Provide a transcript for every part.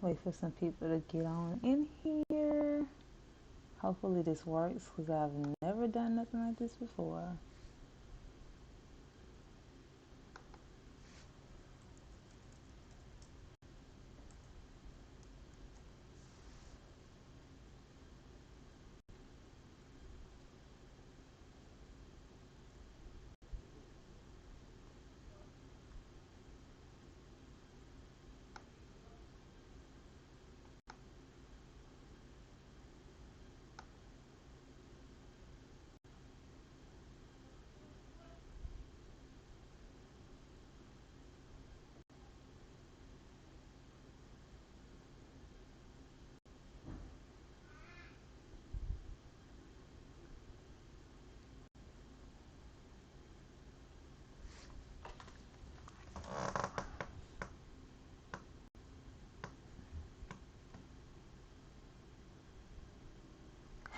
Wait for some people to get on in here. Hopefully this works because I've never done nothing like this before.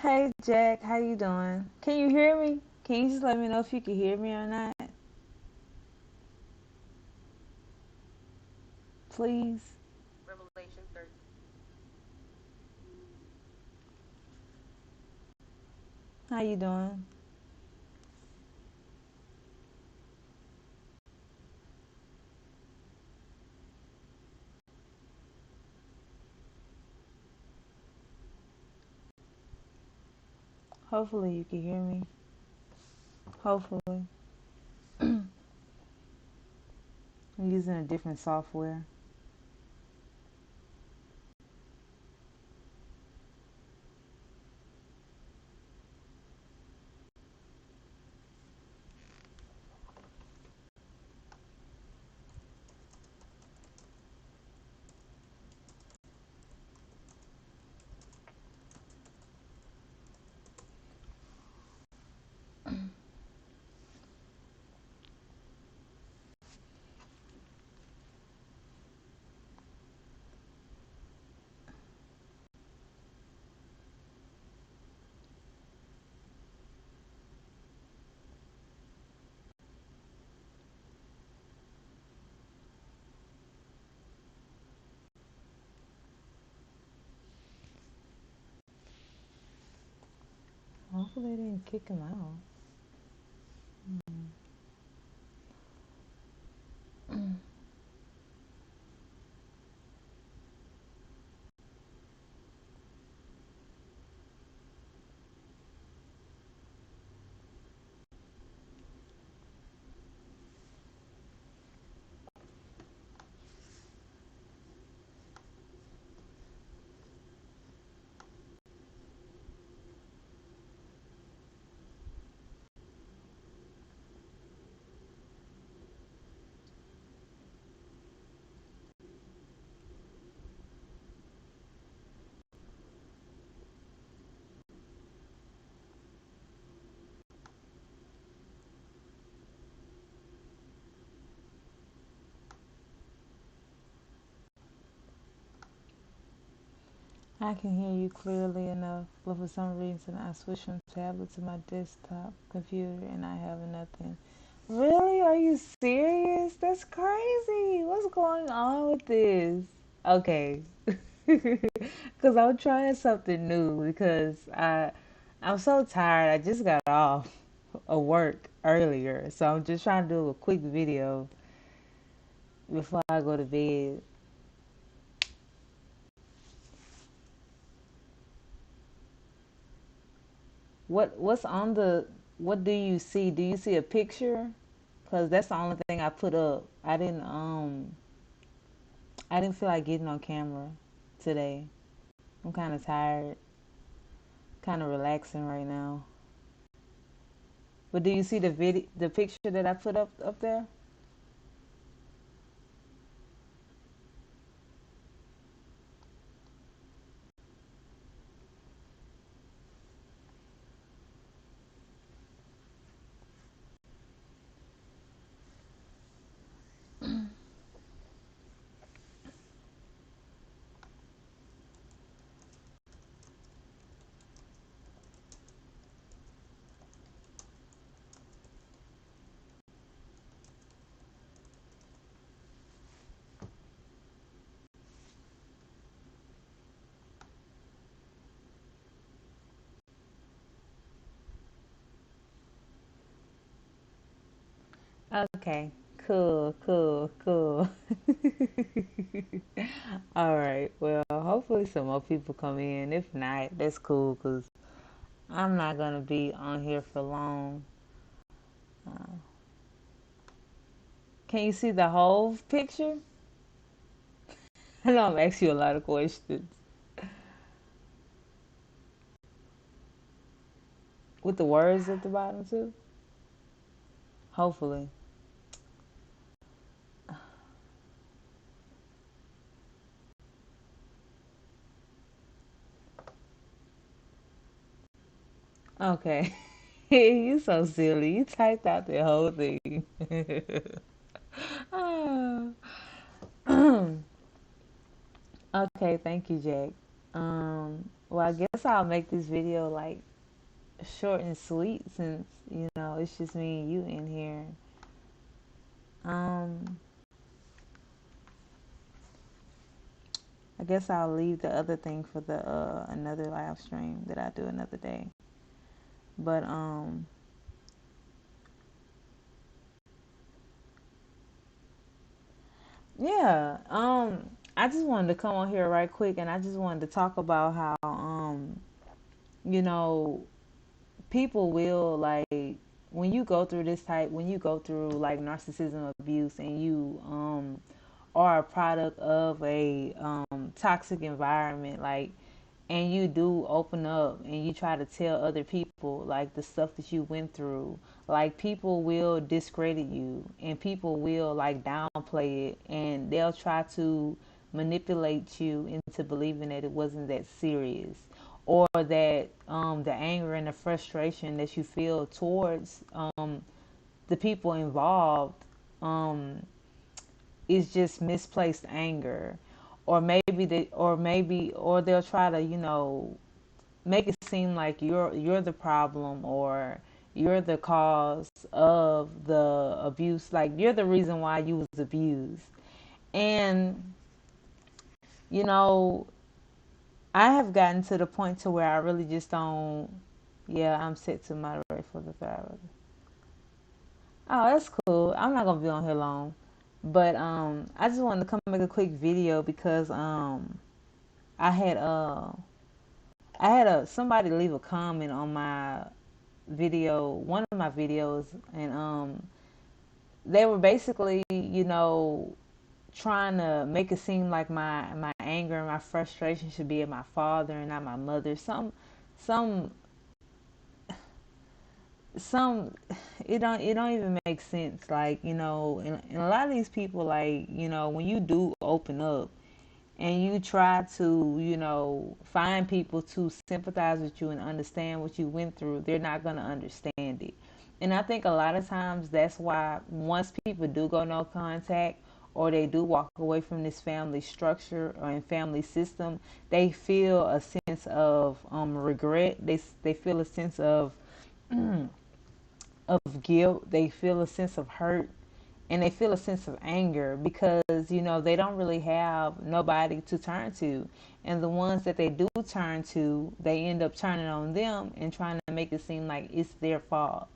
Hey Jack, how you doing? Can you hear me? Can you just let me know if you can hear me or not? Please. Revelation 13. How you doing? Hopefully you can hear me. Hopefully. I'm using a different software. Hopefully they didn't kick him out. I can hear you clearly enough, but for some reason I switched from tablet to my desktop computer and I have nothing. Really? Are you serious? That's crazy. What's going on with this? Okay. Because I'm trying something new because I'm so tired. I just got off of work earlier. So I'm just trying to do a quick video before I go to bed. What's on the what do you see? Do you see a picture? Cause that's the only thing I put up. I didn't feel like getting on camera today. I'm kind of tired, kind of relaxing right now. But do you see the picture that I put up there? Okay. Cool, cool, cool. All right. Well, hopefully some more people come in. If not, that's cool because I'm not going to be on here for long. Can you see the whole picture? I know I'm asking you a lot of questions. With the words at the bottom, too? Hopefully. Okay. You so silly. You typed out the whole thing. Ah. Okay, thank you, Jack. Well, I guess I'll make this video like short and sweet since it's just me and you in here. Um, I guess I'll leave the other thing for the another live stream that I do another day. But yeah. I just wanted to come on here right quick, and I just wanted to talk about how you know people will like when you go through like narcissism abuse and you are a product of a toxic environment, like, and you do open up and you try to tell other people like the stuff that you went through, like people will discredit you and people will like downplay it and they'll try to manipulate you into believing that it wasn't that serious, or that the anger and the frustration that you feel towards the people involved um, is just misplaced anger, or or they'll try to make it seem like you're the problem, or you're the cause of the abuse, like you're the reason why you was abused. And you know I have gotten to the point to where I really just don't. Yeah, I'm set to moderate for the third. Oh, that's cool. I'm not gonna be on here long, but I just wanted to come make a quick video because I had somebody leave a comment on my video, one of my videos, and they were basically trying to make it seem like my anger and my frustration should be at my father and not my mother. Some some it don't even make sense, like and a lot of these people, like when you do open up and you try to find people to sympathize with you and understand what you went through, they're not going to understand it. And I think a lot of times that's why once people do go no contact, or they do walk away from this family structure or in family system, they feel a sense of regret. They feel a sense of guilt. They feel a sense of hurt, and they feel a sense of anger because they don't really have nobody to turn to, and the ones that they do turn to, they end up turning on them and trying to make it seem like it's their fault.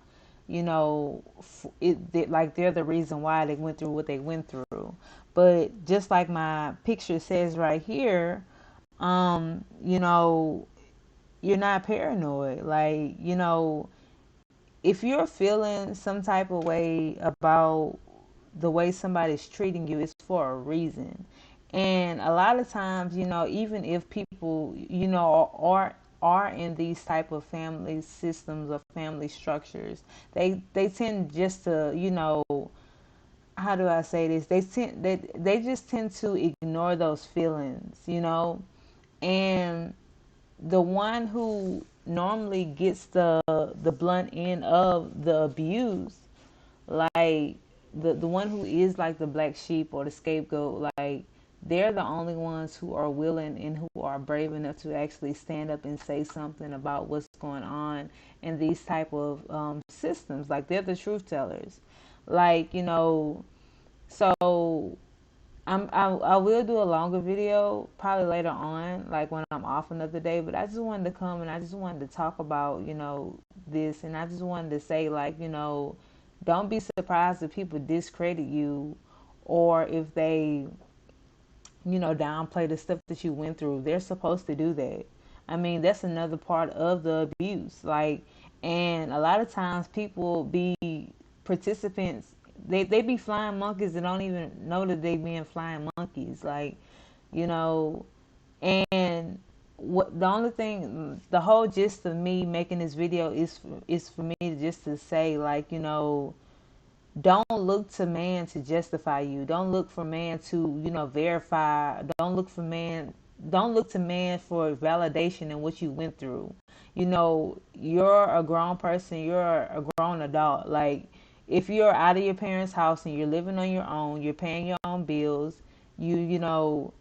Like they're the reason why they went through what they went through. But just like my picture says right here, um you know you're not paranoid. Like if you're feeling some type of way about the way somebody's treating you, it's for a reason. And a lot of times, even if people, are in these type of family systems or family structures, they tend just to, how do I say this? They just tend to ignore those feelings, and the one who normally gets the blunt end of the abuse, like the one who is like the black sheep or the scapegoat, like they're the only ones who are willing and who are brave enough to actually stand up and say something about what's going on in these type of systems. Like they're the truth tellers, like so I will do a longer video probably later on, like when I'm off another day. But I just wanted to come and I just wanted to talk about this, and I just wanted to say, like, Don't be surprised if people discredit you, or if they, downplay the stuff that you went through. They're supposed to do that. I mean, that's another part of the abuse. Like, and a lot of times people be participants, they be flying monkeys and don't even know that they being flying monkeys. Like, you know, and what the only thing, the whole gist of me making this video is for me just to say, like, don't look to man to justify you. Don't look for man to, verify. Don't look to man for validation in what you went through. You're a grown person, you're a grown adult. Like, if you're out of your parents' house and you're living on your own, you're paying your own bills, you know,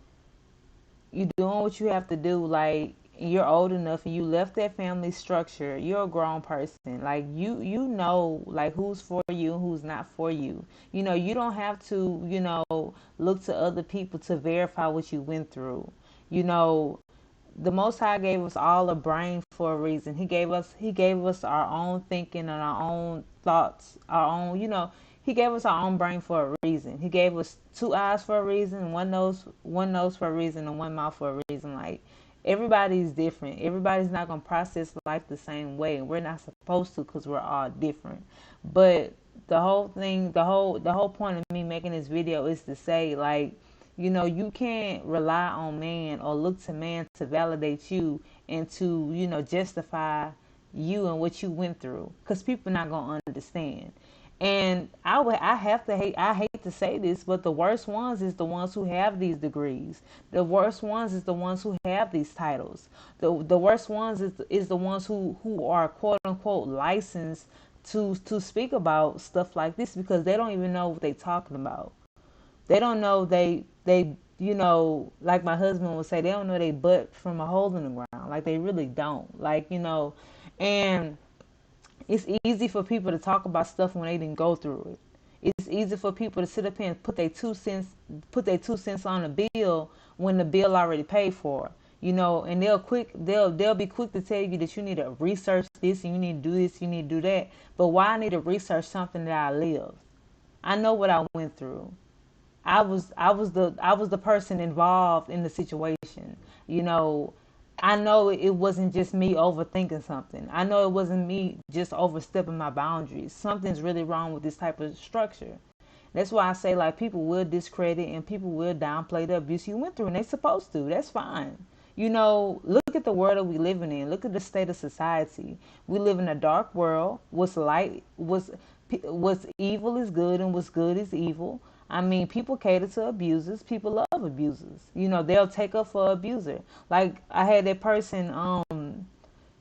you doing what you have to do. Like, you're old enough and you left that family structure. You're a grown person. Like, you know, like, who's for you and who's not for you. You don't have to, look to other people to verify what you went through. you know the Most High gave us all a brain for a reason. He gave us our own thinking and our own thoughts, our own, he gave us our own brain for a reason. He gave us two eyes for a reason, one nose for a reason, and one mouth for a reason. Like, everybody's different. Everybody's not gonna process life the same way. We're not supposed to, because we're all different. But the whole point of me making this video is to say, like, you can't rely on man or look to man to validate you and to, justify you and what you went through, because people not gonna understand. And I hate to say this, but the worst ones is the ones who have these degrees. The worst ones is the ones who have these titles. The worst ones is the ones who are quote unquote licensed to speak about stuff like this, because they don't even know what they're talking about. They don't know they like my husband would say, they don't know they butt from a hole in the ground. Like, they really don't. Like, and it's easy for people to talk about stuff when they didn't go through it. It's easy for people to sit up here and put their 2 cents on a bill when the bill already paid for. And they'll be quick to tell you that you need to research this and you need to do this, you need to do that. But why I need to research something that I lived? I know what I went through. I was the person involved in the situation. You know, I know it wasn't just me overthinking something. I know it wasn't me just overstepping my boundaries. Something's really wrong with this type of structure. That's why I say, like, people will discredit and people will downplay the abuse you went through, and they're supposed to. That's fine. Look at the world that we living in. Look at the state of society. We live in a dark world. What's evil is good, and what's good is evil. I mean, people cater to abusers. People love abusers. They'll take up for an abuser. Like, I had that person,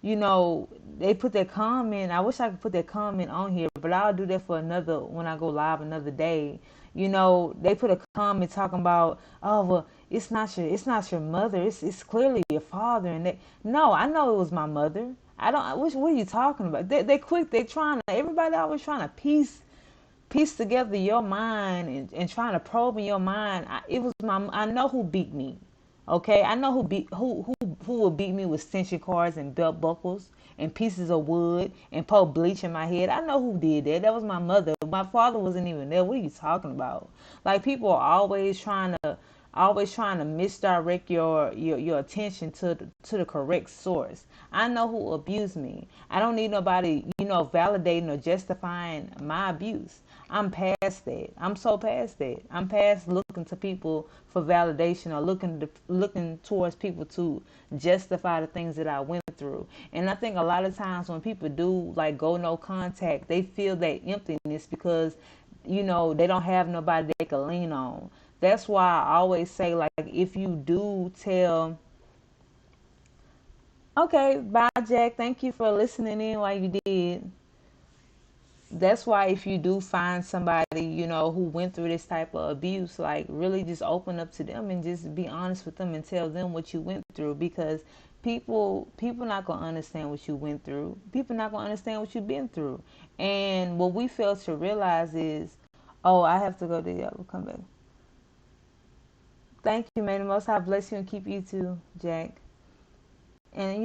you know, they put that comment. I wish I could put that comment on here, but I'll do that for another, when I go live another day. They put a comment talking about, oh, well, it's not your mother. It's clearly your father. And no, I know it was my mother. I don't. What are you talking about? They quick. They trying to. Everybody always trying to piece together your mind, and trying to probe in your mind. I know who beat me. Okay, I know who would beat me with extension cords and belt buckles and pieces of wood and pour bleach in my head. I know who did that. That was my mother. My father wasn't even there. What are you talking about? Like, people are always trying to misdirect your attention to the correct source. I know who abused me. I don't need nobody, validating or justifying my abuse. I'm past that. I'm so past that. I'm past looking to people for validation, or looking towards people to justify the things that I went through. And I think a lot of times when people do, like, go no contact, they feel that emptiness because they don't have nobody they can lean on. That's why I always say, like, if you do tell, okay, bye, Jack. Thank you for listening in while you did. That's why if you do find somebody, who went through this type of abuse, like, really just open up to them and just be honest with them and tell them what you went through, because people not gonna understand what you went through. People not gonna understand what you've been through. And what we fail to realize is, oh, I have to go to the other. Come back. Thank you, man. The Most High bless you and keep you too, Jack. And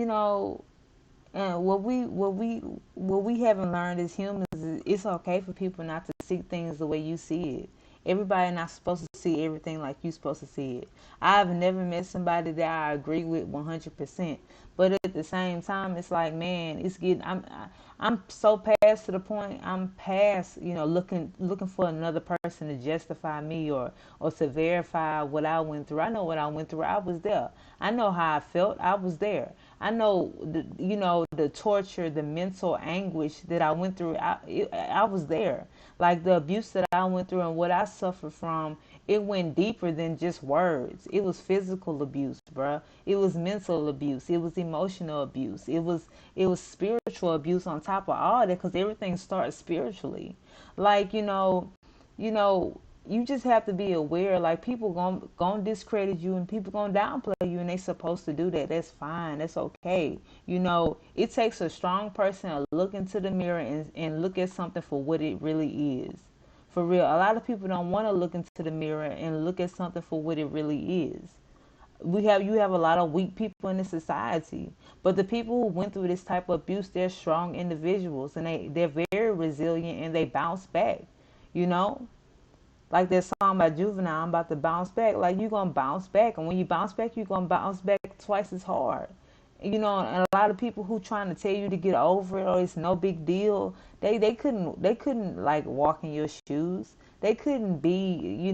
And what we haven't learned as humans is it's okay for people not to see things the way you see it. Everybody not supposed to see everything like you supposed to see it. I've never met somebody that I agree with 100%. But at the same time, it's like, man, it's getting. I'm so past to the point. I'm past, looking for another person to justify me or to verify what I went through. I know what I went through. I was there. I know how I felt. I was there. I know the torture, the mental anguish that I went through. I was there. Like the abuse that I went through and what I suffered from, it went deeper than just words. It was physical abuse, bruh. It was mental abuse. It was emotional abuse. It was spiritual abuse on top of all that, because everything starts spiritually. Like, you know, you just have to be aware. Like, people gon' discredit you and people gonna downplay you, and they supposed to do that. That's fine. That's okay. It takes a strong person to look into the mirror and look at something for what it really is. For real, a lot of people don't want to look into the mirror and look at something for what it really is. You have a lot of weak people in the society, but the people who went through this type of abuse, they're strong individuals, and they're very resilient, and they bounce back. You know, like that song by Juvenile, I'm about to bounce back. Like, you're gonna bounce back, and when you bounce back, you're gonna bounce back twice as hard. And a lot of people who trying to tell you to get over it or it's no big deal, they couldn't like walk in your shoes. They couldn't be,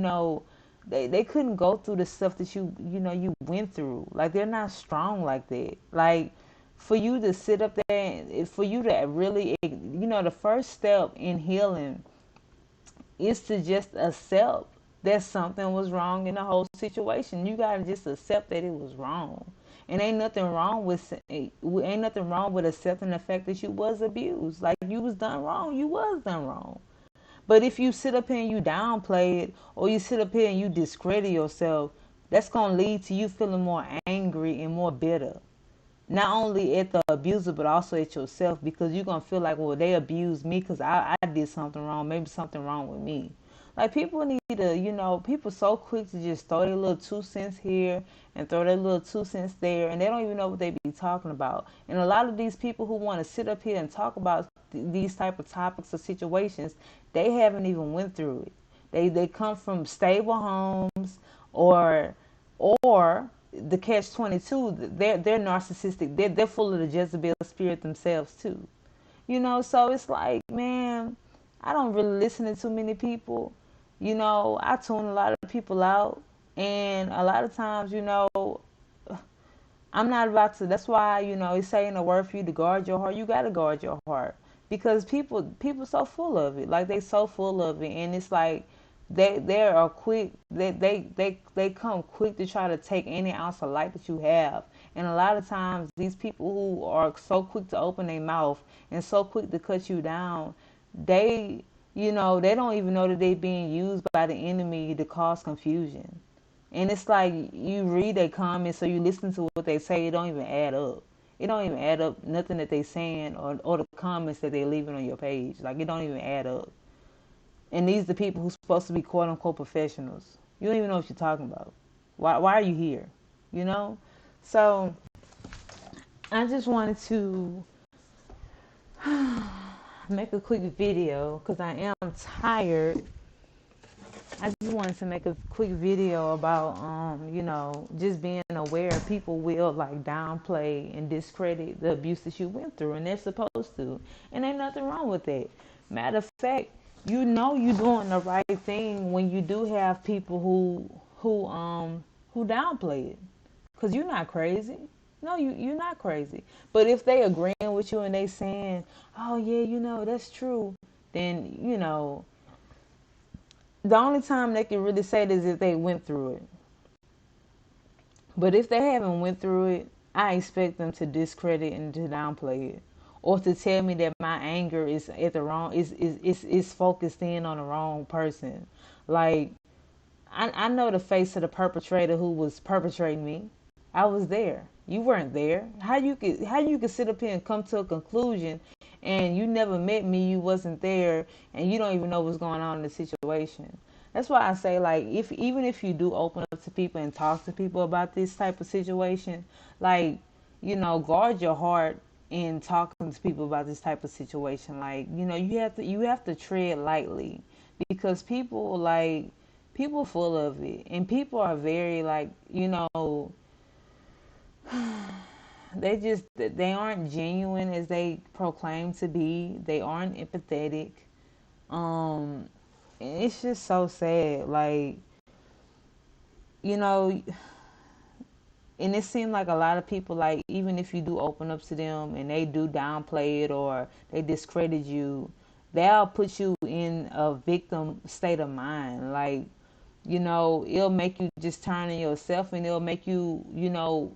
they couldn't go through the stuff that you went through. Like, they're not strong like that. Like, for you to sit up there and for you to really, the first step in healing is to just accept that something was wrong in the whole situation. You gotta just accept that it was wrong, and ain't nothing wrong with accepting the fact that you was abused. Like, you was done wrong. You was done wrong. But if you sit up here and you downplay it, or you sit up here and you discredit yourself, that's gonna lead to you feeling more angry and more bitter, not only at the abuser but also at yourself, because you're gonna feel like, well, they abused me because I did something wrong. Maybe something wrong with me. Like, people need to, people so quick to just throw their little 2 cents here and throw their little 2 cents there, and they don't even know what they be talking about. And a lot of these people who want to sit up here and talk about these type of topics or situations, they haven't even went through it. They come from stable homes, or the catch 22. They're narcissistic. They're full of the Jezebel spirit themselves too. So it's like, man, I don't really listen to too many people. I tune a lot of people out, and a lot of times, I'm not about to. That's why, it's saying a word for you to guard your heart. You got to guard your heart, because people so full of it. Like, they so full of it, and it's like they are quick. They come quick to try to take any ounce of light that you have. And a lot of times, these people who are so quick to open their mouth and so quick to cut you down, they they don't even know that they're being used by the enemy to cause confusion. And it's like, you read their comments or you listen to what they say, it don't even add up. It don't even add up, nothing that they saying, or the comments that they leaving on your page. Like, it don't even add up. And these are the people who's supposed to be quote unquote professionals. You don't even know what you're talking about. Why are you here? You know? So I just wanted to make a quick video because I am tired. I just wanted to make a quick video about, just being aware people will like downplay and discredit the abuse that you went through, and they're supposed to. And ain't nothing wrong with that. Matter of fact, you're doing the right thing when you do have people who downplay it, because you're not crazy. No, you're not crazy. But if they agreeing with you and they saying, oh yeah, that's true, then the only time they can really say this is if they went through it. But if they haven't went through it, I expect them to discredit and to downplay it, or to tell me that my anger is at the wrong is focused in on the wrong person. Like, I know the face of the perpetrator who was perpetrating me. I was there. You weren't there. How you could sit up here and come to a conclusion, and you never met me, you wasn't there, and you don't even know what's going on in the situation. That's why I say, like, even if you do open up to people and talk to people about this type of situation, like, guard your heart, in talking to people about this type of situation. Like, you have to tread lightly, because people full of it, and people are very like, they aren't genuine as they proclaim to be. They aren't empathetic. And it's just so sad. Like, you know, and it seemed like a lot of people, like, even if you do open up to them and they do downplay it or they discredit you, they'll put you in a victim state of mind. Like, it'll make you just turn on yourself, and it'll make you,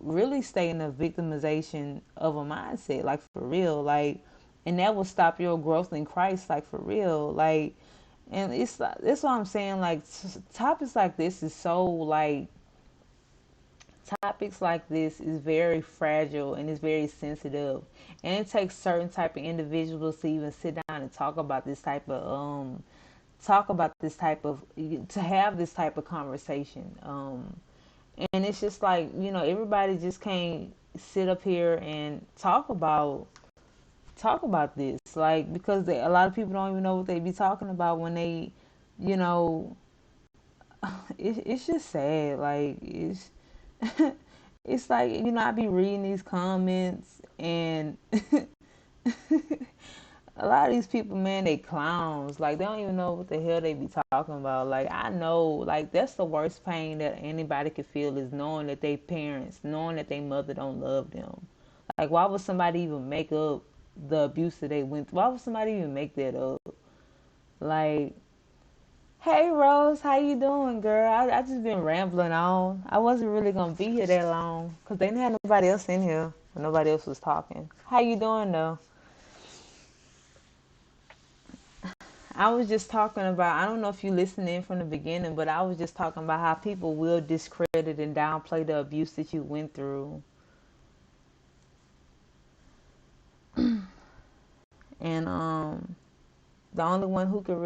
really stay in a victimization of a mindset, like, for real. Like, and that will stop your growth in Christ, like, for real. Like, and that's what I'm saying. Like, topics like this is so, like, topics like this is very fragile and it's very sensitive, and it takes certain type of individuals to even sit down and to have this type of conversation. And it's just like, everybody just can't sit up here and talk about this, like, because a lot of people don't even know what they be talking about when they, you know it's just sad. Like, it's like, I be reading these comments, and a lot of these people, man, they clowns. Like, they don't even know what the hell they be talking about. Like, I know, like, that's the worst pain that anybody could feel, is knowing that they parents, knowing that their mother don't love them. Like, why would somebody even make up the abuse that they went through? Why would somebody even make that up? Like, hey Rose, how you doing, girl? I just been rambling on. I wasn't really gonna be here that long because they didn't have nobody else in here. Nobody else was talking. How you doing though? I was just talking about, I don't know if you listened in from the beginning, but I was just talking about how people will discredit and downplay the abuse that you went through. And the only one who could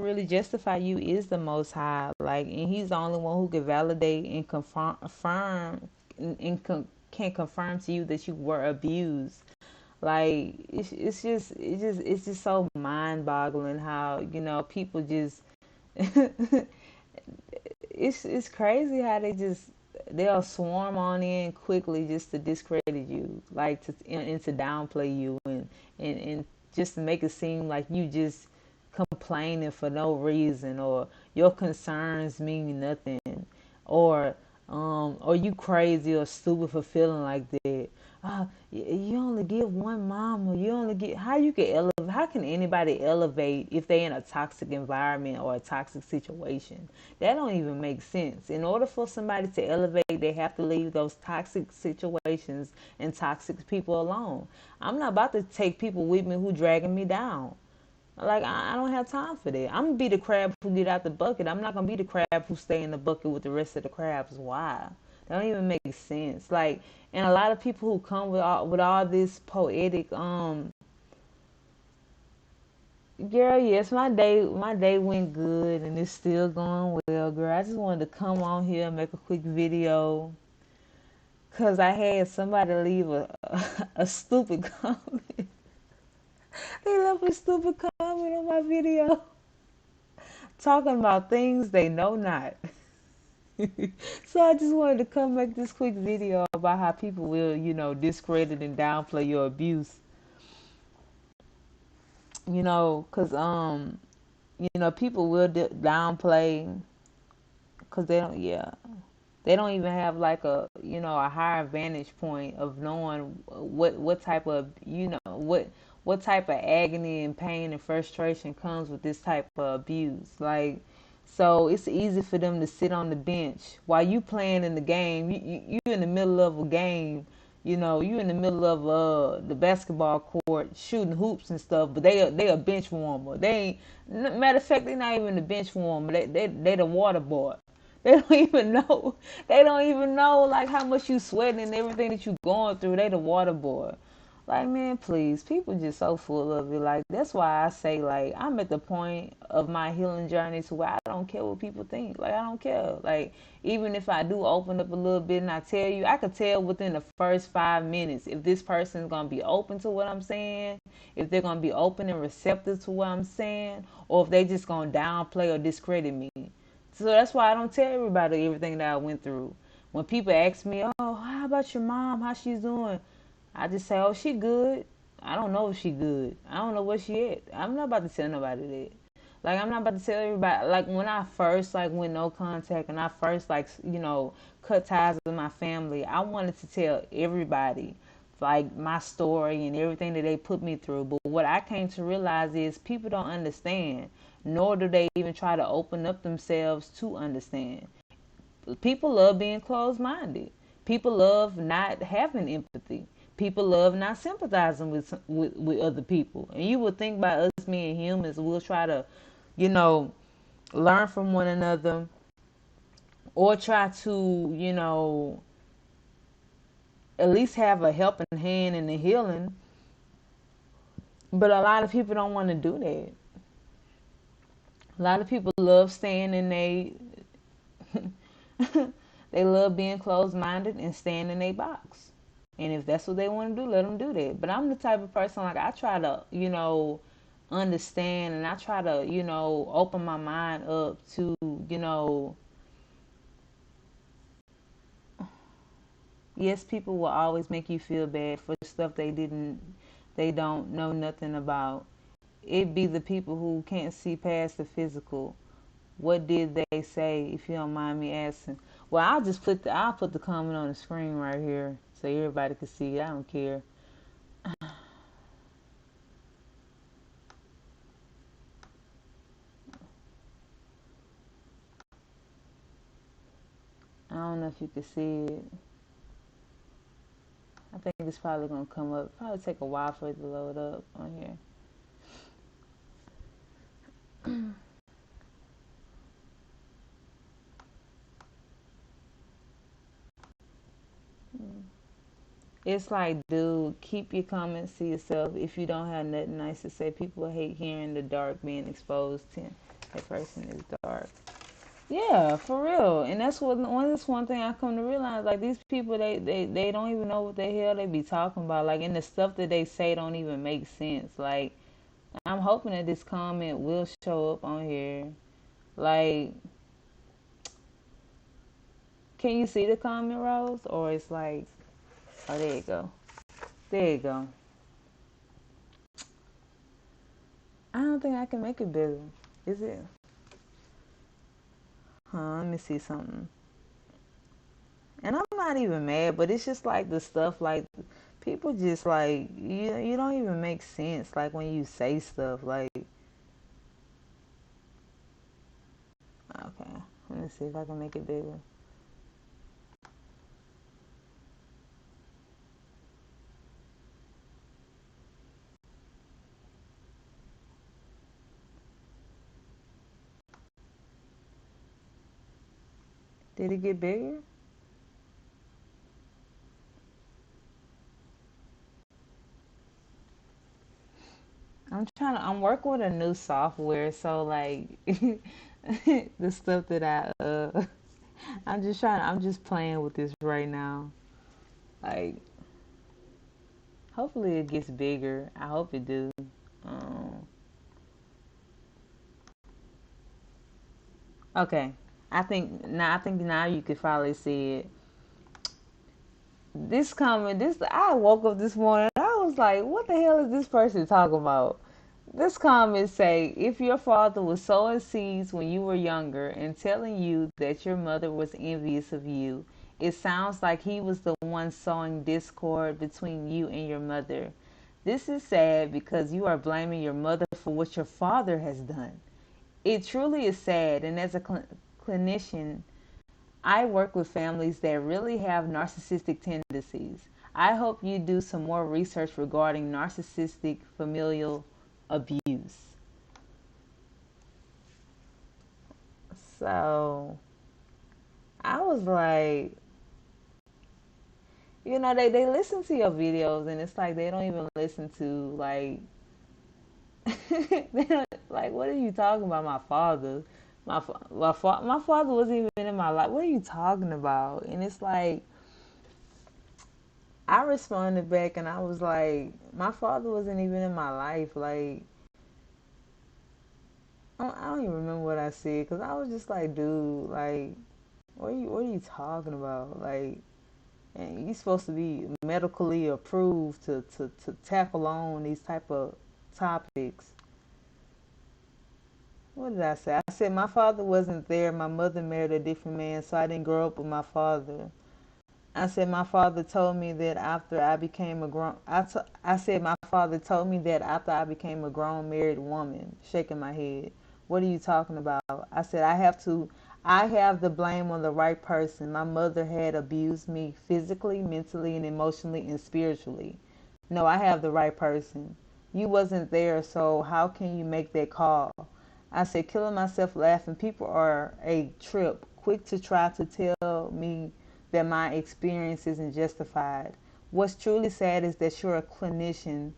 really justify you is the Most High. Like, and He's the only one who could validate and confirm can confirm to you that you were abused. Like, it's just so mind-boggling how, people just it's crazy how they'll swarm on in quickly just to discredit you, like, and to downplay you, and just to make it seem like you just complaining for no reason, or your concerns mean nothing, or you crazy or stupid for feeling like that. You only get one mom, or you only get, how you can elevate, how can anybody elevate if they in a toxic environment or a toxic situation? That don't even make sense. In order for somebody to elevate, they have to leave those toxic situations and toxic people alone. I'm not about to take people with me who dragging me down. Like, I don't have time for that. I'm gonna be the crab who get out the bucket. I'm not gonna be the crab who stay in the bucket with the rest of the crabs. Why? That don't even make sense. Like, and a lot of people who come with all this poetic, girl, yes, my day went good and it's still going well, girl. I just wanted to come on here and make a quick video because I had somebody leave a stupid comment. They left a stupid comment on my video talking about things they know not. So I just wanted to come make this quick video about how people will, discredit and downplay your abuse. Cause people will downplay, cause they don't, yeah, they don't even have like a higher vantage point of knowing what type of, what type of agony and pain and frustration comes with this type of abuse. Like, so it's easy for them to sit on the bench while you playing in the game. You in the middle of a game. You in the middle of the basketball court shooting hoops and stuff, but they a bench warmer. They ain't, matter of fact, they not even the bench warmer. They the water boy. They don't even know. They don't even know like how much you sweating and everything that you going through. They the water boy. Like, man, please, people just so full of it. Like, that's why I say, like, I'm at the point of my healing journey to where I don't care what people think. Like, I don't care. Like, even if I do open up a little bit and I tell you, I could tell within the first 5 minutes if this person's gonna be open to what I'm saying, if they're gonna be open and receptive to what I'm saying, or if they just gonna downplay or discredit me. So that's why I don't tell everybody everything that I went through. When people ask me, "Oh, how about your mom? How she's doing?" I just say, "Oh, she good." I don't know if she good. I don't know where she at. I'm not about to tell nobody that. Like, I'm not about to tell everybody. Like, when I first like went no contact and I first like cut ties with my family, I wanted to tell everybody like my story and everything that they put me through. But what I came to realize is people don't understand, nor do they even try to open up themselves to understand. People love being closed minded. People love not having empathy. People love not sympathizing with other people. And you would think by us being humans, we'll try to, you know, learn from one another or try to, at least have a helping hand in the healing. But a lot of people don't want to do that. A lot of people love staying in they love being closed minded and staying in their box. And if that's what they want to do, let them do that. But I'm the type of person, like, I try to, understand, and I try to, open my mind up to, yes, people will always make you feel bad for stuff they don't know nothing about. It be the people who can't see past the physical. What did they say, if you don't mind me asking? Well, I'll put the comment on the screen right here so everybody can see it. I don't care. I don't know if you can see it. I think it's probably gonna come up. Probably take a while for it to load up on here. It's like, dude, keep your comments to yourself. If you don't have nothing nice to say, people hate hearing the dark being exposed to. That person is dark. Yeah, for real. And that's one thing I come to realize. Like, these people, they don't even know what the hell they be talking about. Like, and the stuff that they say don't even make sense. Like, I'm hoping that this comment will show up on here. Like, can you see the comment, Rose? Or it's like, oh, there you go. There you go. I don't think I can make it bigger. Is it? Huh, let me see something. And I'm not even mad, but it's just like the stuff, like, people just like, you don't even make sense, like, when you say stuff like, okay, let me see if I can make it bigger. Did it get bigger? I'm working with a new software, so like the stuff that I'm just playing with this right now. Like, hopefully it gets bigger. I hope it do. Um, okay. I think now you could finally see it. I woke up this morning, I was like, what the hell is this person talking about? This comment say, if your father was sowing seeds when you were younger and telling you that your mother was envious of you, it sounds like he was the one sowing discord between you and your mother. This is sad because you are blaming your mother for what your father has done. It truly is sad, and as a clinician, I work with families that really have narcissistic tendencies. I hope you do some more research regarding narcissistic familial abuse. So I was like, they listen to your videos, and it's like they don't even listen to like they don't, like, what are you talking about? My father, my father wasn't even in my life. What are you talking about? And it's like I responded back, and I was like, my father wasn't even in my life. Like I don't even remember what I said because I was just like, dude, like, what are you talking about? Like, and you're supposed to be medically approved to tackle on these type of topics. What did I say? I said my father wasn't there. My mother married a different man, so I didn't grow up with my father. I said my father told me that after I became a grown. I said my father told me that after I became a grown married woman. Shaking my head. What are you talking about? I said I have to. I have the blame on the right person. My mother had abused me physically, mentally, and emotionally and spiritually. No, I have the right person. You wasn't there, so how can you make that call? I said, killing myself laughing. People are a trip, quick to try to tell me that my experience isn't justified. What's truly sad is that you're a clinician.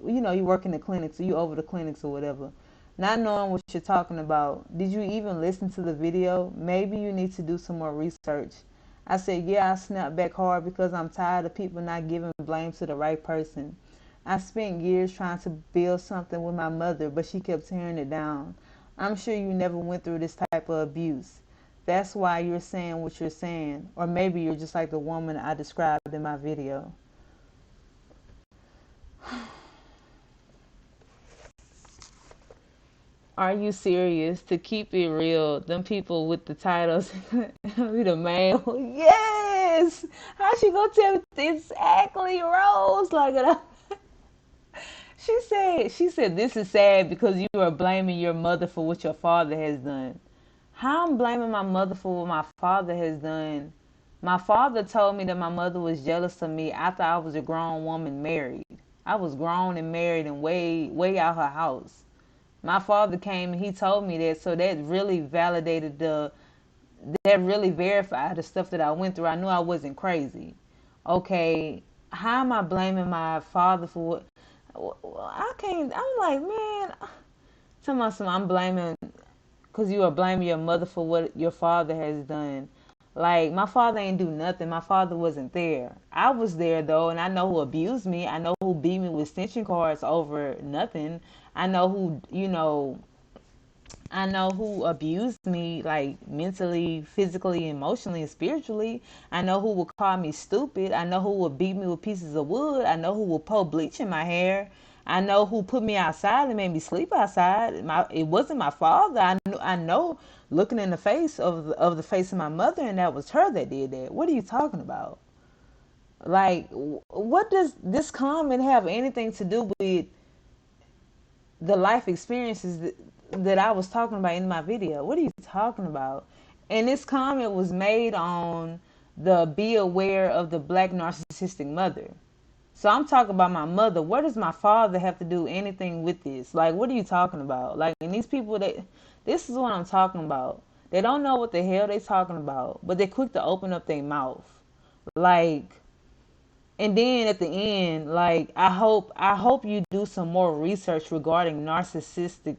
You work in the clinics, or you over the clinics or whatever. Not knowing what you're talking about. Did you even listen to the video? Maybe you need to do some more research. I said, yeah, I snapped back hard because I'm tired of people not giving blame to the right person. I spent years trying to build something with my mother, but she kept tearing it down. I'm sure you never went through this type of abuse. That's why you're saying what you're saying. Or maybe you're just like the woman I described in my video. Are you serious? To keep it real, them people with the titles be the main one. Yes! How she gonna tell me exactly, Rose? Like, she said, this is sad because you are blaming your mother for what your father has done. How I'm blaming my mother for what my father has done? My father told me that my mother was jealous of me after I was a grown woman married. I was grown and married and way out her house. My father came and he told me that, so that really verified the stuff that I went through. I knew I wasn't crazy. Okay, how am I blaming my father for what? I can't. I'm like, man, tell me something. I'm blaming because you are blaming your mother for what your father has done. Like, my father ain't do nothing. My father wasn't there. I was there though, and I know who abused me. I know who beat me with extension cords over nothing. I know who abused me, like, mentally, physically, emotionally, and spiritually. I know who would call me stupid. I know who would beat me with pieces of wood. I know who would pour bleach in my hair. I know who put me outside and made me sleep outside. It wasn't my father. I know looking in the face of the face of my mother, and that was her that did that. What are you talking about? Like, what does this comment have anything to do with the life experiences that I was talking about in my video? What are you talking about? And this comment was made on the be aware of the black narcissistic mother. So I'm talking about my mother. What does my father have to do anything with this? Like, what are you talking about? Like, and these people this is what I'm talking about. They don't know what the hell they talking about, but they're quick to open up their mouth. Like, and then at the end, like, I hope you do some more research regarding narcissistic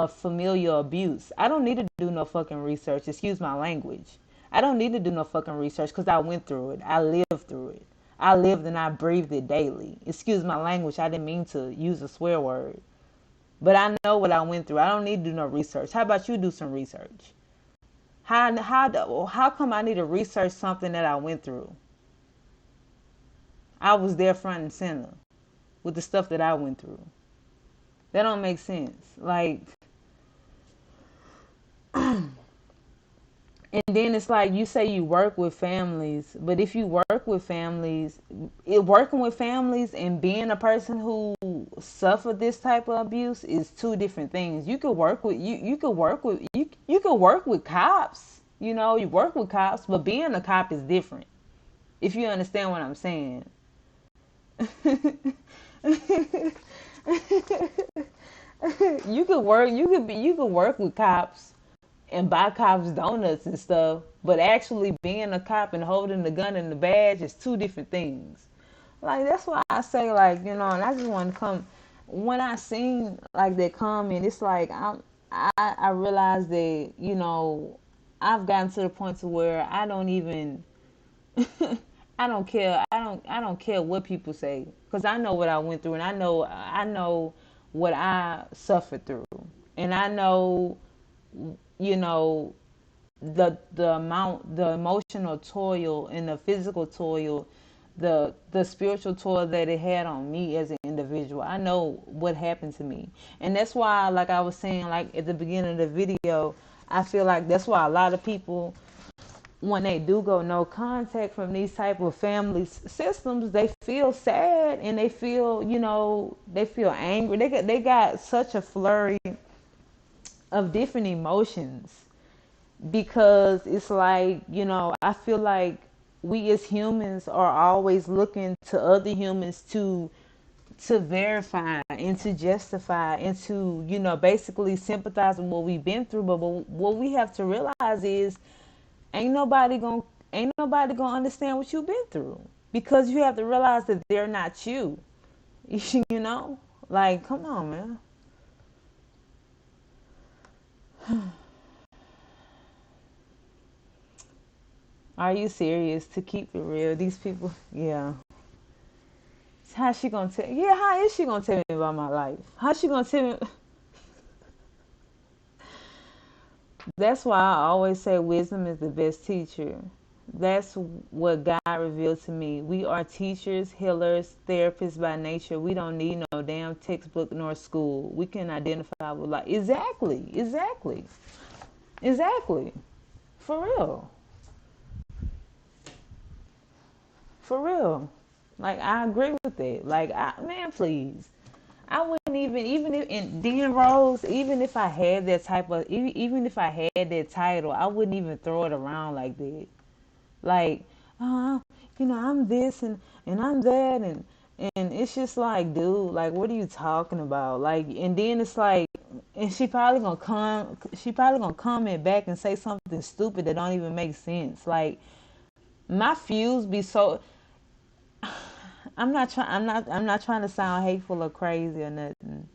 familial abuse. I don't need to do no fucking research. Excuse my language. I don't need to do no fucking research because I went through it. I lived through it. I lived and I breathed it daily. Excuse my language. I didn't mean to use a swear word. But I know what I went through. I don't need to do no research. How about you do some research? How come I need to research something that I went through? I was there front and center with the stuff that I went through. That don't make sense. Like, and then it's like you say you work with families, but if you work with families, working with families and being a person who suffered this type of abuse is two different things. You could work with you could work with cops. You work with cops, but being a cop is different. If you understand what I'm saying. You could work with cops, and buy cops donuts and stuff. But actually being a cop and holding the gun and the badge is two different things. Like that's why I say like, you know, and I just want to come when I seen like that comment, it's like I realized that, you know, I've gotten to the point to where I don't even I don't care. I don't care what people say cuz I know what I went through and I know what I suffered through. And I know, you know, the amount, the emotional toil and the physical toil, the spiritual toil that it had on me as an individual. I know what happened to me, and that's why, like I was saying, like at the beginning of the video, I feel like that's why a lot of people, when they do go no contact from these type of family systems, they feel sad and they feel, you know, they feel angry. They got such a flurry of different emotions because it's like, you know, I feel like we as humans are always looking to other humans to verify and to justify and to, you know, basically sympathize with what we've been through. But what we have to realize is ain't nobody gonna ain't nobody gonna understand what you've been through, because you have to realize that they're not you. You know, like come on, man. Are you serious? To keep it real, these people, yeah. How she gonna tell? Yeah, how is she gonna tell me about my life? How she gonna tell me? That's why I always say wisdom is the best teacher. That's what God revealed to me. We are teachers, healers, therapists by nature. We don't need no damn textbook nor school. We can identify with like exactly, exactly, exactly. For real, for real. Like I agree with it. Like man, please. I wouldn't even if in Dan Rose, even if I had that type of, even if I had that title, I wouldn't even throw it around like that. Like, uh, you know, I'm this and I'm that and it's just like, dude, like, what are you talking about? Like, and then it's like, and she probably gonna comment back and say something stupid that don't even make sense. Like, my fuse be so. I'm not trying to sound hateful or crazy or nothing.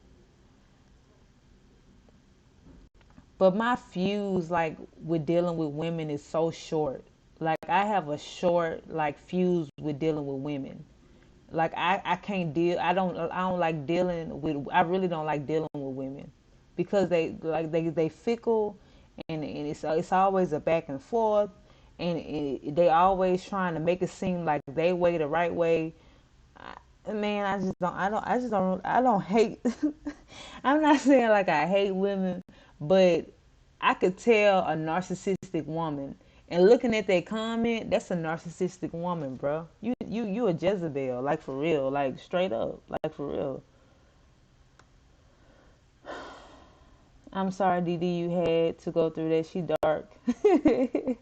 But my fuse, like with dealing with women, is so short. Like I have a short like fuse with dealing with women. Like I can't deal. I don't like dealing with. I really don't like dealing with women because they fickle, and it's always a back and forth, and they always trying to make it seem like they way the right way. Man, I don't hate. I'm not saying like I hate women, but I could tell a narcissistic woman. And looking at that comment, that's a narcissistic woman, bro. You a Jezebel, like for real, like straight up, like for real. I'm sorry, DD, you had to go through that. She dark, and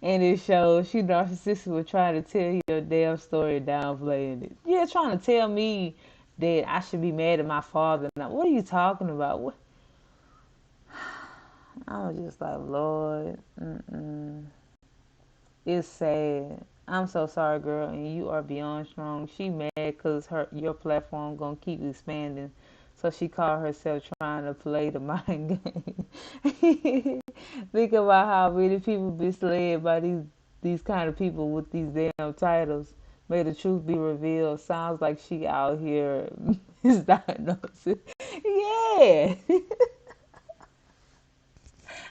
it shows. She narcissistic was trying to tell you a damn story, downplaying it. Yeah, trying to tell me that I should be mad at my father. Now, what are you talking about? What? I was just like, Lord, it's sad. I'm so sorry, girl, and you are beyond strong. She mad because your platform gonna keep expanding, so she called herself trying to play the mind game. Think about how many people be misled by these kind of people with these damn titles. May the truth be revealed. Sounds like she out here misdiagnosing. Yeah.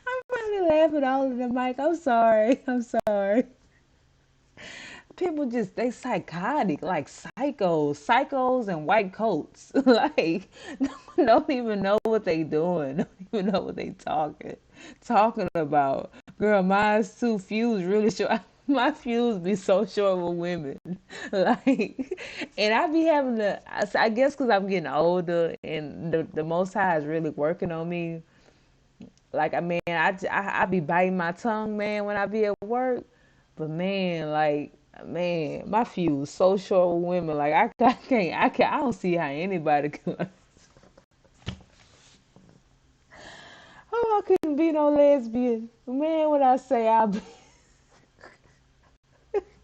I'm probably laughing all in the mic. I'm sorry. I'm sorry. People just they psychotic, like psychos and white coats. Like don't even know what they doing. Don't even know what they talking about. Girl, mine's too fuse really short. My fuse be so short with women. Like, and I be having to, I guess because I'm getting older and the Most High is really working on me. Like, I mean, I be biting my tongue, man, when I be at work. But man, like, man, my fuse so short with women. Like, I don't see how anybody can. Oh I couldn't be no lesbian. Man, when I say I'll be,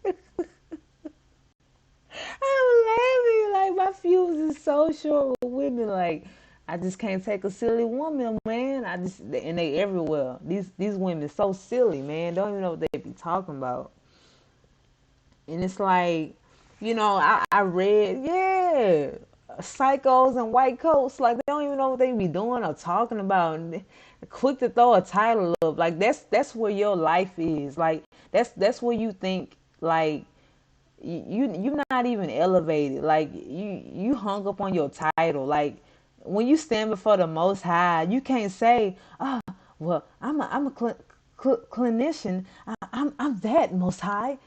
I'm laughing. Like, my fuse is so short with women. Like, I just can't take a silly woman, man. And they everywhere. These women so silly, man. Don't even know what they be talking about. And it's like, I read, yeah, psychos and white coats, like they don't even know what they be doing or talking about. And they quick to throw a title up, like that's where your life is. Like that's where you think like you're not even elevated. Like you hung up on your title. Like when you stand before the Most High, you can't say, "Oh, well, I'm a clinician. I'm that Most High."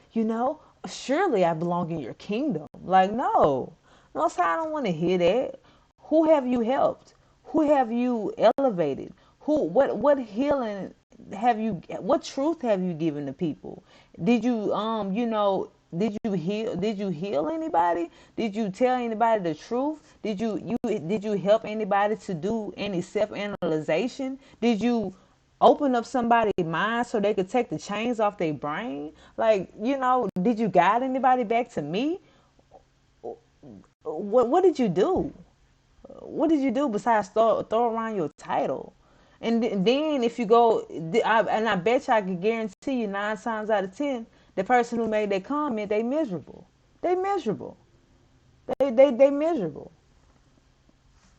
Surely I belong in your kingdom. Like no, Most High, I don't want to hear that. Who have you helped? Who have you elevated? What healing have you, what truth have you given to people? Did you did you heal anybody? Did you tell anybody the truth? Did you help anybody to do any self-analyzation? Did you open up somebody's mind so they could take the chains off their brain? Like, did you guide anybody back to me? What did you do? What did you do besides throw around your title? And then if you go, and I bet you I can guarantee you 9 times out of 10, the person who made that comment, they miserable. They miserable. They miserable.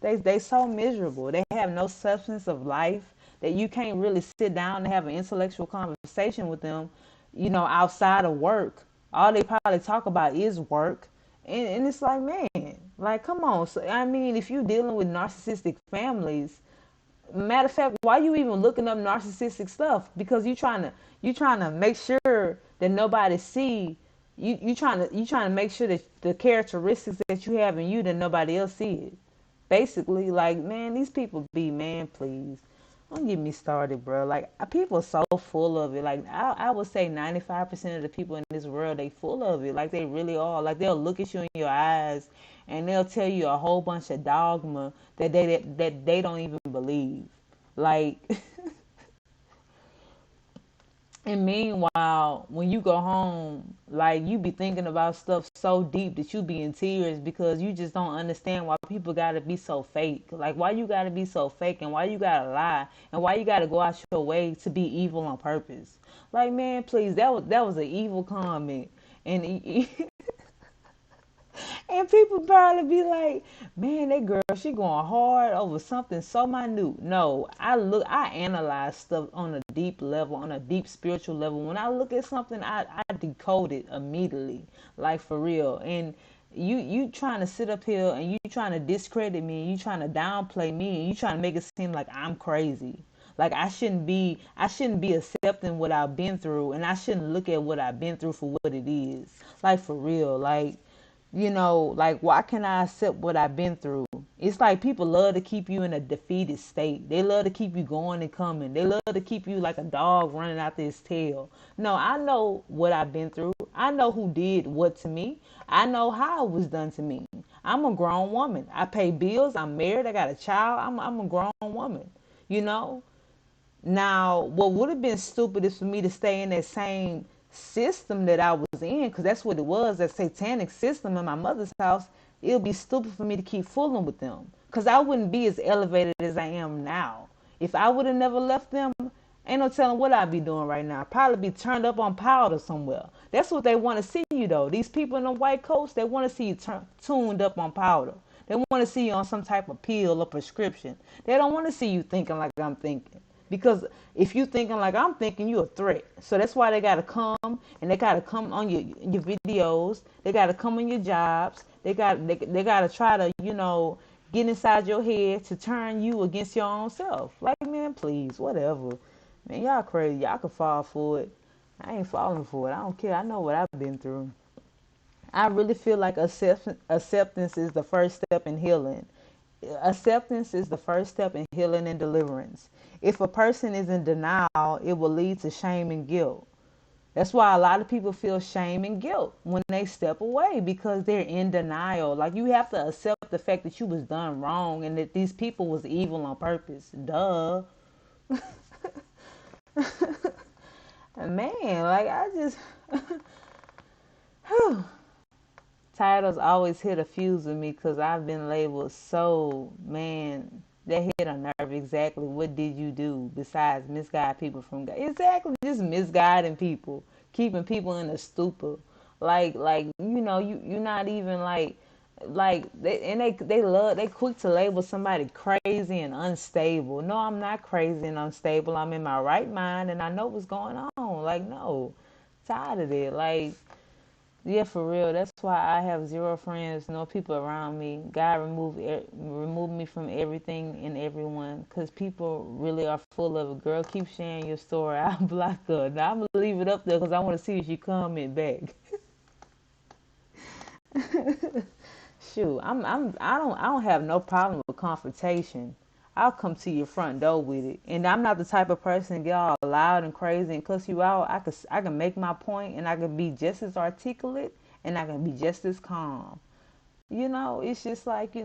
They so miserable. They have no substance of life that you can't really sit down and have an intellectual conversation with them, outside of work. All they probably talk about is work. And it's like, man, like, come on. So, I mean, if you're dealing with narcissistic families, matter of fact, why you even looking up narcissistic stuff? Because you trying to make sure that nobody see you trying to make sure that the characteristics that you have in you that nobody else sees. Basically, like, man, these people be, man, please. Don't get me started, bro. Like, people are so full of it. Like, I would say 95% of the people in this world, they full of it. Like, they really are. Like, they'll look at you in your eyes and they'll tell you a whole bunch of dogma that they don't even believe. Like, and meanwhile, when you go home, like you be thinking about stuff so deep that you be in tears because you just don't understand why people gotta be so fake. Like why you gotta be so fake and why you gotta lie and why you gotta go out your way to be evil on purpose. Like man, please, that was an evil comment. And and people probably be like, man, that girl, she going hard over something so minute. No, I analyze stuff on a deep level, on a deep spiritual level. When I look at something, I decode it immediately, like for real. And you trying to sit up here and you trying to discredit me, and you trying to downplay me, and you trying to make it seem like I'm crazy. Like I shouldn't be accepting what I've been through, and I shouldn't look at what I've been through for what it is. Like for real, like why can I accept what I've been through? It's like people love to keep you in a defeated state. They love to keep you going and coming. They love to keep you like a dog running after his tail. No, I know what I've been through. I know who did what to me. I know how it was done to me. I'm a grown woman. I pay bills. I'm married. I got a child. I'm a grown woman. You know, now, what would have been stupid is for me to stay in that same system that I was in, because that's what it was, that satanic system in my mother's house. It would be stupid for me to keep fooling with them, because I wouldn't be as elevated as I am now. If I would have never left them, ain't no telling what I'd be doing right now. I'd probably be turned up on powder somewhere. That's what they want to see you, though. These people in the white coats, they want to see you tuned up on powder. They want to see you on some type of pill or prescription. They don't want to see you thinking like I'm thinking. Because if you thinking like I'm thinking, you a threat. So that's why they gotta come, and they gotta come on your videos. They gotta come on your jobs. They gotta try to get inside your head to turn you against your own self. Like man, please, whatever. Man, y'all crazy. Y'all can fall for it. I ain't falling for it. I don't care. I know what I've been through. I really feel like acceptance is the first step in healing. Acceptance is the first step in healing and deliverance. If a person is in denial, it will lead to shame and guilt. That's why a lot of people feel shame and guilt when they step away because they're in denial. Like you have to accept the fact that you was done wrong and that these people was evil on purpose. Duh. Man, like I just whew, titles always hit a fuse with me because I've been labeled so, man, that hit a nerve. Exactly what did you do besides misguide people from God? Exactly, just misguiding people, keeping people in a stupor. You're not even they quick to label somebody crazy and unstable. No, I'm not crazy and unstable. I'm in my right mind and I know what's going on. Like, no, tired of it. Like, yeah, for real. That's why I have zero friends, no people around me. God remove me from everything and everyone, cause people really are full of it. Girl, keep sharing your story. I'll block her. Now I'm gonna leave it up there, cause I want to see if she comment back. Shoot, I don't have no problem with confrontation. I'll come to your front door with it, and I'm not the type of person to get all loud and crazy and cuss you out. I can make my point, and I can be just as articulate, and I can be just as calm. It's just like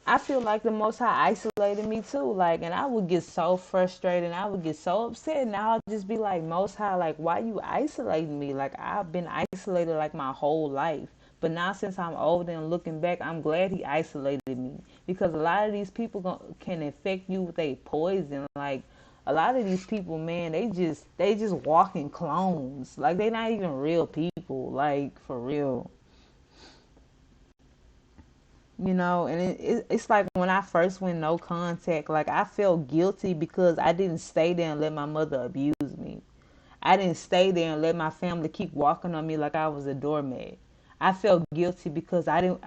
I feel like the Most High isolated me too. Like, and I would get so frustrated and I would get so upset. And I'll just be like, Most High, like, why you isolating me? Like, I've been isolated like my whole life. But now, since I'm older and looking back, I'm glad he isolated me because a lot of these people can infect you with a poison. Like, a lot of these people, man, they just walking clones. Like, they not even real people. Like, for real. And it's like when I first went no contact, like I felt guilty because I didn't stay there and let my mother abuse me. I didn't stay there and let my family keep walking on me like I was a doormat. I felt guilty because I should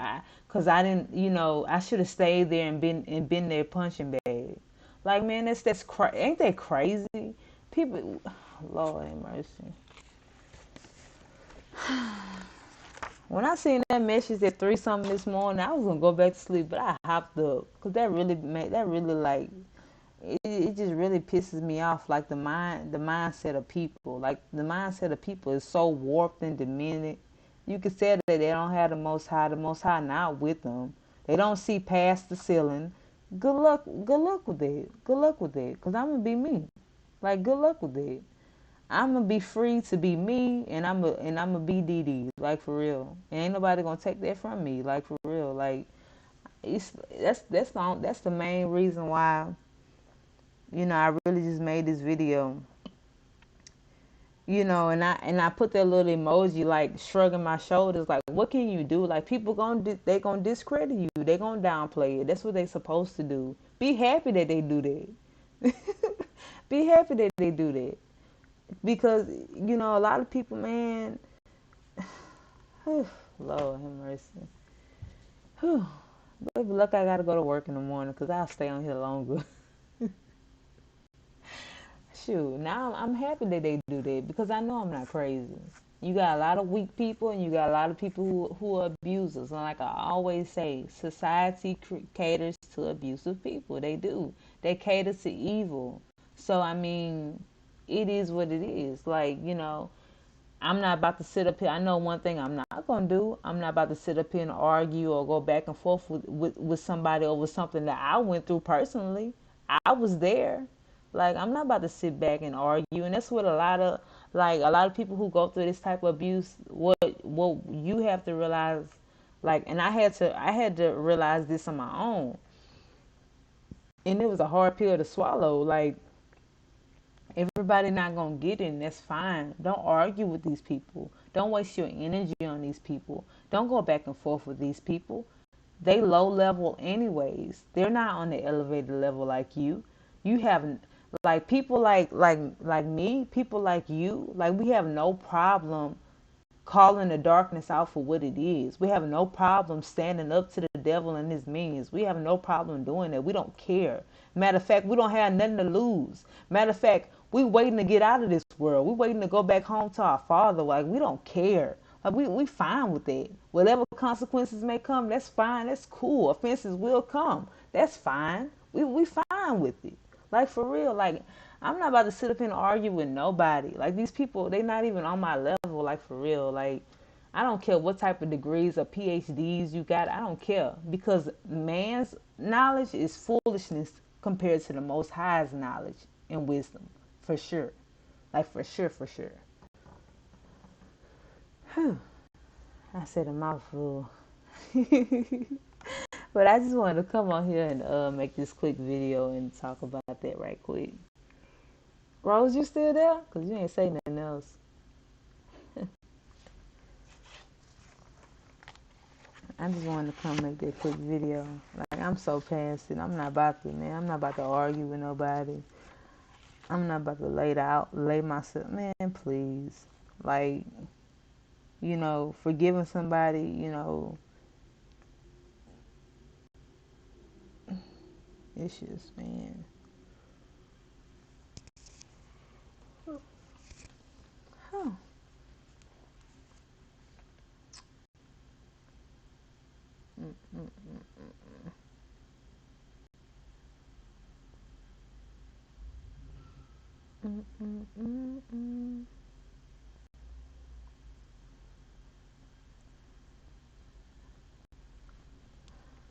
have stayed there and been their punching bag. Like, man, ain't that crazy? People, Lord have mercy. When I seen that message at 3 something this morning, I was gonna go back to sleep, but I hopped up because that really like it just really pisses me off. Like the mindset of people, like the mindset of people is so warped and demented. You can say that they don't have the Most High. The Most High not with them. They don't see past the ceiling. Good luck with it. Good luck with it. Cause I'm gonna be me. Like, good luck with it. I'm gonna be free to be me, and I'm gonna be DD, like, for real. And ain't nobody gonna take that from me, like, for real. Like, it's that's the main reason why I really just made this video. And I put that little emoji like shrugging my shoulders, like, what can you do? Like, people they gonna discredit you, they gonna downplay it. That's what they supposed to do. Be happy that they do that. Be happy that they do that because a lot of people, man. Whew, Lord have mercy. Whew. Baby, look, I gotta go to work in the morning because I'll stay on here longer. Shoot, now I'm happy that they do that because I know I'm not crazy. You got a lot of weak people and you got a lot of people who are abusers. And like I always say, society caters to abusive people. They do. They cater to evil. So, I mean, it is what it is. Like, I'm not about to sit up here. I know one thing I'm not going to do. I'm not about to sit up here and argue or go back and forth with somebody over something that I went through personally. I was there. Like, I'm not about to sit back and argue. And that's what a lot of people who go through this type of abuse, what you have to realize, like, and I had to realize this on my own. And it was a hard pill to swallow. Like, everybody not gonna get it, and that's fine. Don't argue with these people. Don't waste your energy on these people. Don't go back and forth with these people. They low level anyways. They're not on the elevated level like you. You have like people like me, people like you, like we have no problem calling the darkness out for what it is. We have no problem standing up to the devil and his minions. We have no problem doing that. We don't care. Matter of fact, we don't have nothing to lose. Matter of fact, we waiting to get out of this world. We waiting to go back home to our Father. Like, we don't care. Like, we fine with it. Whatever consequences may come, that's fine. That's cool. Offenses will come. That's fine. We fine with it. Like, for real. Like, I'm not about to sit up here and argue with nobody. Like, these people, they not even on my level. Like, for real. Like, I don't care what type of degrees or PhDs you got. I don't care because man's knowledge is foolishness compared to the Most High's knowledge and wisdom. for sure. Like for sure, for sure. Whew. I said a mouthful. But I just wanted to come on here and make this quick video and talk about that right quick. Rose, you still there? Because you ain't say nothing else. I just wanted to come make that quick video. Like, I'm so past it. I'm not about to, man. I'm not about to argue with nobody. I'm not about to lay myself. Man, please. Like, forgiving somebody, it's just, man. Huh. Mm-mm-mm-mm.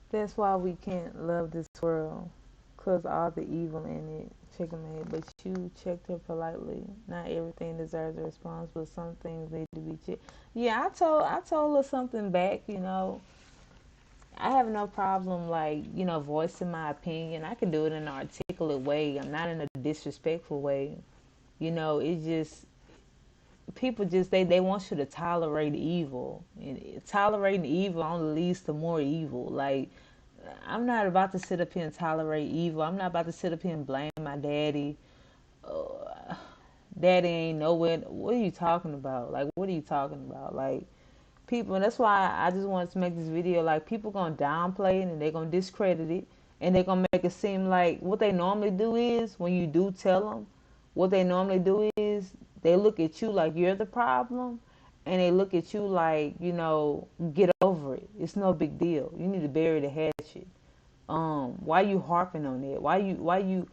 That's why we can't love this world, cause all the evil in it. Check him out, but you checked her politely. Not everything deserves a response, but some things need to be checked. Yeah, I told her something back. I have no problem like voicing my opinion. I can do it in an articulate way. I'm not in a disrespectful way. It's just people just they want you to tolerate evil, and tolerating evil only leads to more evil. Like, I'm not about to sit up here and tolerate evil. I'm not about to sit up here and blame my daddy. uh, Daddy ain't nowhere. What are you talking about? Like, what are you talking about? Like, people, and that's why I just wanted to make this video. Like, people gonna downplay it and they're gonna discredit it, and they're gonna make it seem like what they normally do is when you do tell them, what they normally do is they look at you like you're the problem, and they look at you like, get over it. It's no big deal. You need to bury the hatchet. Why you harping on it? Why you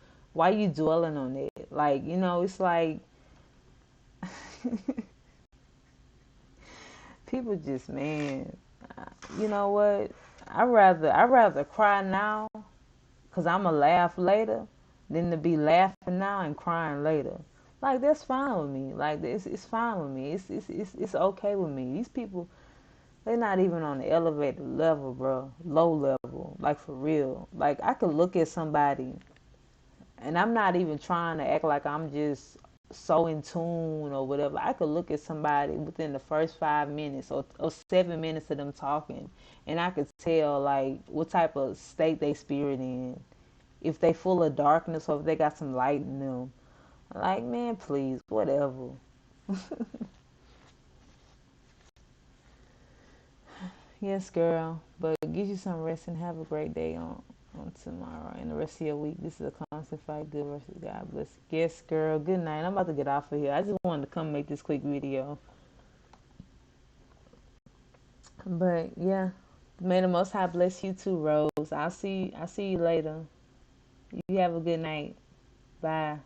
dwelling on it? Like, it's like people just, man, you know what? I rather cry now because I'ma laugh later than to be laughing now and crying later. Like, that's fine with me. Like, it's fine with me. It's okay with me. These people, they're not even on the elevated level, bro. Low level, like for real. Like, I could look at somebody, and I'm not even trying to act like I'm just so in tune or whatever. I could look at somebody within the first 5 minutes or 7 minutes of them talking, and I could tell like what type of state they spirit in. If they full of darkness or if they got some light in them. Like, man, please, whatever. Yes, girl. But get you some rest and have a great day on tomorrow and the rest of your week. This is a constant fight. Good versus God bless. Yes, girl. Good night. I'm about to get off of here. I just wanted to come make this quick video. But yeah, may the Most High bless you too, Rose. I see you later. You have a good night. Bye.